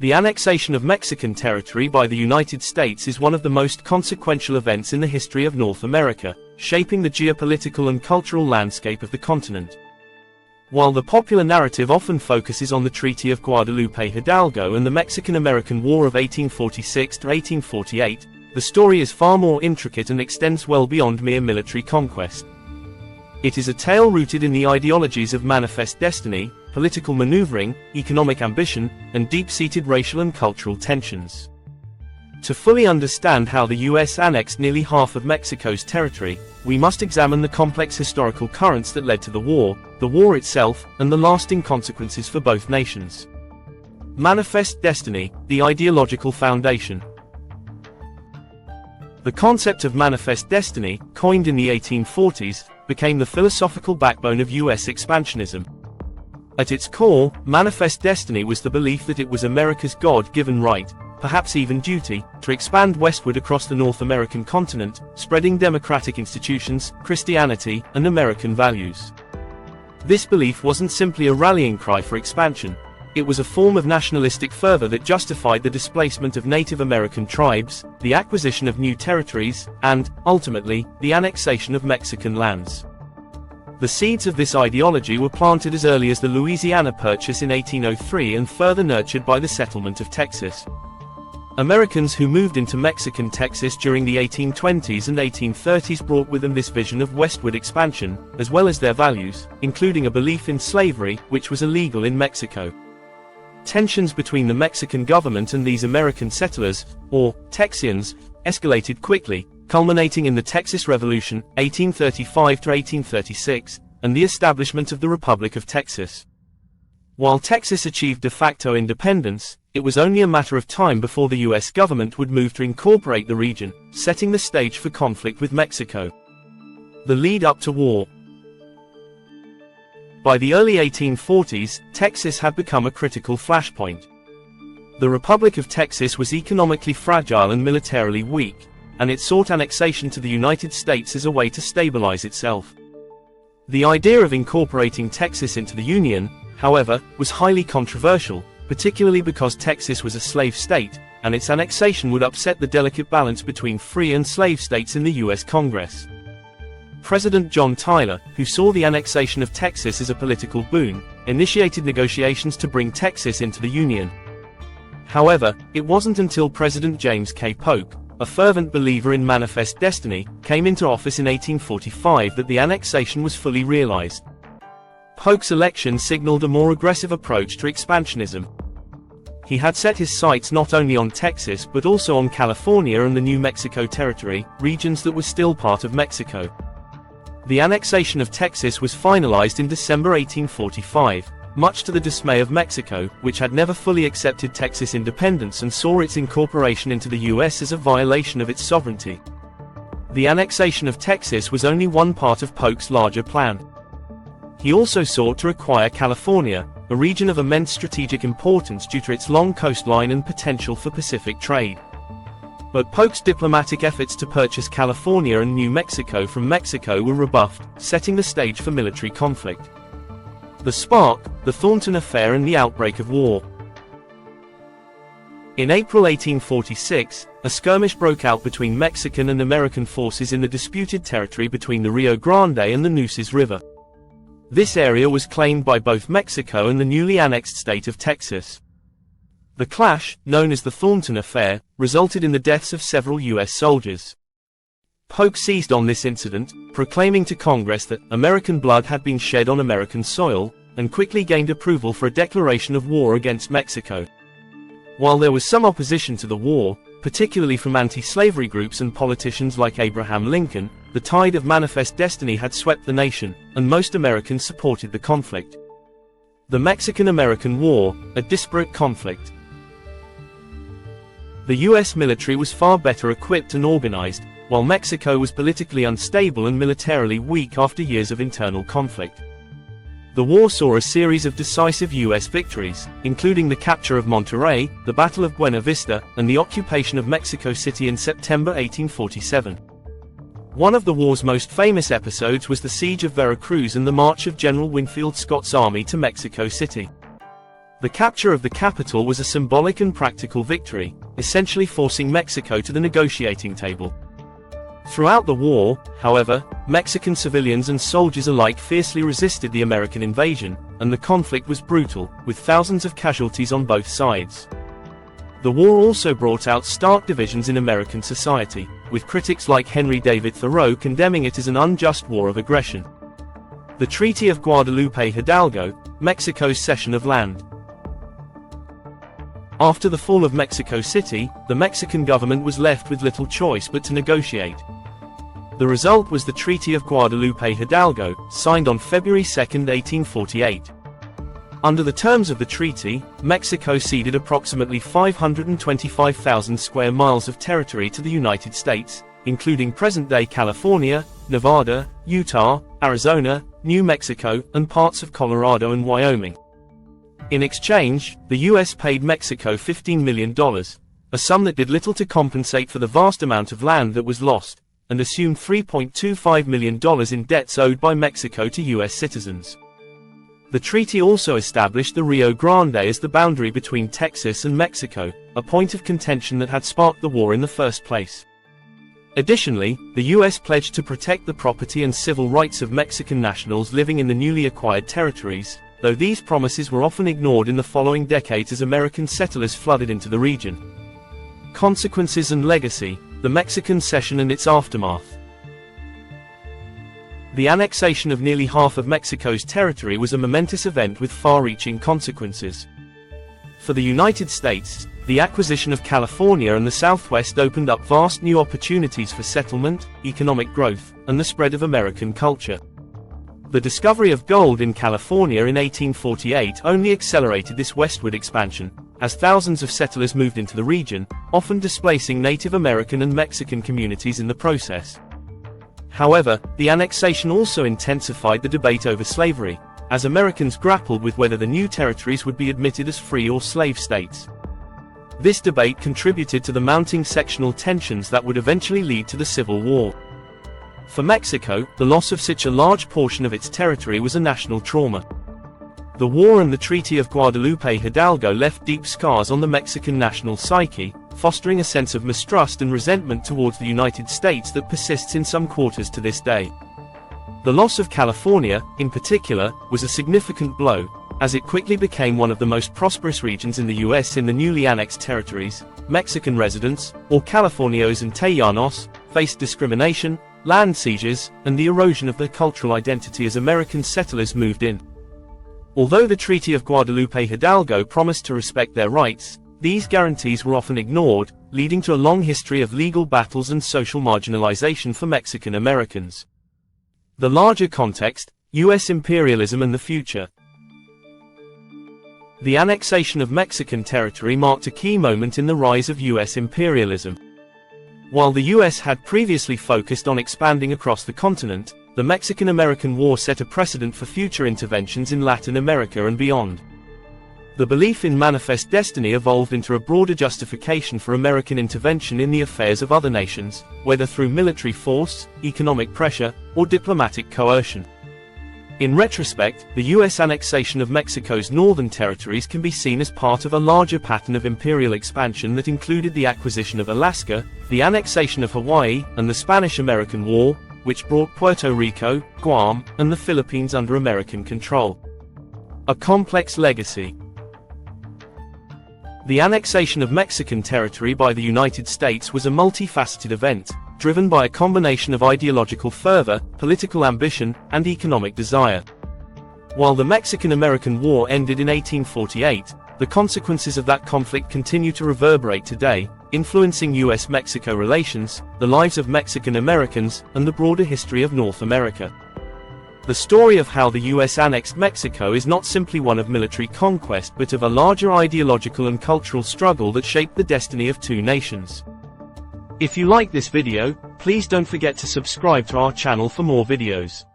The annexation of Mexican territory by the United States is one of the most consequential events in the history of North America, shaping the geopolitical and cultural landscape of the continent. While the popular narrative often focuses on the Treaty of Guadalupe Hidalgo and the Mexican-American War of 1846 to 1848, the story is far more intricate and extends well beyond mere military conquest. It is a tale rooted in the ideologies of manifest destiny, political maneuvering, economic ambition, and deep-seated racial and cultural tensions. To fully understand how the U.S. annexed nearly half of Mexico's territory, we must examine the complex historical currents that led to the war itself, and the lasting consequences for both nations. Manifest destiny, the ideological foundation. The concept of manifest destiny, coined in the 1840s, became the philosophical backbone of U.S. expansionism. At its core, manifest destiny was the belief that it was America's God-given right, perhaps even duty, to expand westward across the North American continent, spreading democratic institutions, Christianity, and American values. This belief wasn't simply a rallying cry for expansion. It was a form of nationalistic fervor that justified the displacement of Native American tribes, the acquisition of new territories, and, ultimately, the annexation of Mexican lands. The seeds of this ideology were planted as early as the Louisiana Purchase in 1803 and further nurtured by the settlement of Texas. Americans who moved into Mexican Texas during the 1820s and 1830s brought with them this vision of westward expansion, as well as their values, including a belief in slavery, which was illegal in Mexico. Tensions between the Mexican government and these American settlers, or Texians, escalated quickly, culminating in the Texas Revolution, 1835 to 1836, and the establishment of the Republic of Texas. While Texas achieved de facto independence, it was only a matter of time before the U.S. government would move to incorporate the region, setting the stage for conflict with Mexico. The lead up to war. By the early 1840s, Texas had become a critical flashpoint. The Republic of Texas was economically fragile and militarily weak, and it sought annexation to the United States as a way to stabilize itself. The idea of incorporating Texas into the Union, however, was highly controversial, particularly because Texas was a slave state, and its annexation would upset the delicate balance between free and slave states in the U.S. Congress. President John Tyler, who saw the annexation of Texas as a political boon, initiated negotiations to bring Texas into the Union. However, it wasn't until President James K. Polk, a fervent believer in manifest destiny, came into office in 1845 that the annexation was fully realized. Polk's election signaled a more aggressive approach to expansionism. He had set his sights not only on Texas but also on California and the New Mexico Territory, regions that were still part of Mexico. The annexation of Texas was finalized in December 1845, much to the dismay of Mexico, which had never fully accepted Texas independence and saw its incorporation into the U.S. as a violation of its sovereignty. The annexation of Texas was only one part of Polk's larger plan. He also sought to acquire California, a region of immense strategic importance due to its long coastline and potential for Pacific trade. But Polk's diplomatic efforts to purchase California and New Mexico from Mexico were rebuffed, setting the stage for military conflict. The spark, the Thornton Affair and the outbreak of war. In April 1846, a skirmish broke out between Mexican and American forces in the disputed territory between the Rio Grande and the Nueces River. This area was claimed by both Mexico and the newly annexed state of Texas. The clash, known as the Thornton Affair, resulted in the deaths of several U.S. soldiers. Polk seized on this incident, proclaiming to Congress that American blood had been shed on American soil, and quickly gained approval for a declaration of war against Mexico. While there was some opposition to the war, particularly from anti-slavery groups and politicians like Abraham Lincoln, the tide of manifest destiny had swept the nation, and most Americans supported the conflict. The Mexican-American War, a disparate conflict. The U.S. military was far better equipped and organized, while Mexico was politically unstable and militarily weak after years of internal conflict. The war saw a series of decisive U.S. victories, including the capture of Monterrey, the Battle of Buena Vista, and the occupation of Mexico City in September 1847. One of the war's most famous episodes was the Siege of Veracruz and the march of General Winfield Scott's army to Mexico City. The capture of the capital was a symbolic and practical victory, essentially forcing Mexico to the negotiating table. Throughout the war, however, Mexican civilians and soldiers alike fiercely resisted the American invasion, and the conflict was brutal, with thousands of casualties on both sides. The war also brought out stark divisions in American society, with critics like Henry David Thoreau condemning it as an unjust war of aggression. The Treaty of Guadalupe Hidalgo, Mexico's cession of land. After the fall of Mexico City, the Mexican government was left with little choice but to negotiate. The result was the Treaty of Guadalupe Hidalgo, signed on February 2, 1848. Under the terms of the treaty, Mexico ceded approximately 525,000 square miles of territory to the United States, including present-day California, Nevada, Utah, Arizona, New Mexico, and parts of Colorado and Wyoming. In exchange, the U.S. paid Mexico $15 million, a sum that did little to compensate for the vast amount of land that was lost, and assumed $3.25 million in debts owed by Mexico to U.S. citizens. The treaty also established the Rio Grande as the boundary between Texas and Mexico, a point of contention that had sparked the war in the first place. Additionally, the U.S. pledged to protect the property and civil rights of Mexican nationals living in the newly acquired territories, though these promises were often ignored in the following decades as American settlers flooded into the region. Consequences and legacy: the Mexican cession and its aftermath. The annexation of nearly half of Mexico's territory was a momentous event with far-reaching consequences. For the United States, the acquisition of California and the Southwest opened up vast new opportunities for settlement, economic growth, and the spread of American culture. The discovery of gold in California in 1848 only accelerated this westward expansion, as thousands of settlers moved into the region, often displacing Native American and Mexican communities in the process. However, the annexation also intensified the debate over slavery, as Americans grappled with whether the new territories would be admitted as free or slave states. This debate contributed to the mounting sectional tensions that would eventually lead to the Civil War. For Mexico, the loss of such a large portion of its territory was a national trauma. The war and the Treaty of Guadalupe Hidalgo left deep scars on the Mexican national psyche, fostering a sense of mistrust and resentment towards the United States that persists in some quarters to this day. The loss of California, in particular, was a significant blow, as it quickly became one of the most prosperous regions in the U.S. in the newly annexed territories. Mexican residents, or Californios and Tejanos, faced discrimination, land seizures, and the erosion of their cultural identity as American settlers moved in. Although the Treaty of Guadalupe Hidalgo promised to respect their rights, these guarantees were often ignored, leading to a long history of legal battles and social marginalization for Mexican Americans. The larger context: U.S. imperialism and the future. The annexation of Mexican territory marked a key moment in the rise of U.S. imperialism. While the U.S. had previously focused on expanding across the continent, the Mexican-American War set a precedent for future interventions in Latin America and beyond. The belief in manifest destiny evolved into a broader justification for American intervention in the affairs of other nations, whether through military force, economic pressure, or diplomatic coercion. In retrospect, the U.S. annexation of Mexico's northern territories can be seen as part of a larger pattern of imperial expansion that included the acquisition of Alaska, the annexation of Hawaii, and the Spanish-American War, which brought Puerto Rico, Guam, and the Philippines under American control. A complex legacy. The annexation of Mexican territory by the United States was a multifaceted event, driven by a combination of ideological fervor, political ambition, and economic desire. While the Mexican-American War ended in 1848, the consequences of that conflict continue to reverberate today, influencing U.S.-Mexico relations, the lives of Mexican Americans, and the broader history of North America. The story of how the U.S. annexed Mexico is not simply one of military conquest but of a larger ideological and cultural struggle that shaped the destiny of two nations. If you like this video, please don't forget to subscribe to our channel for more videos.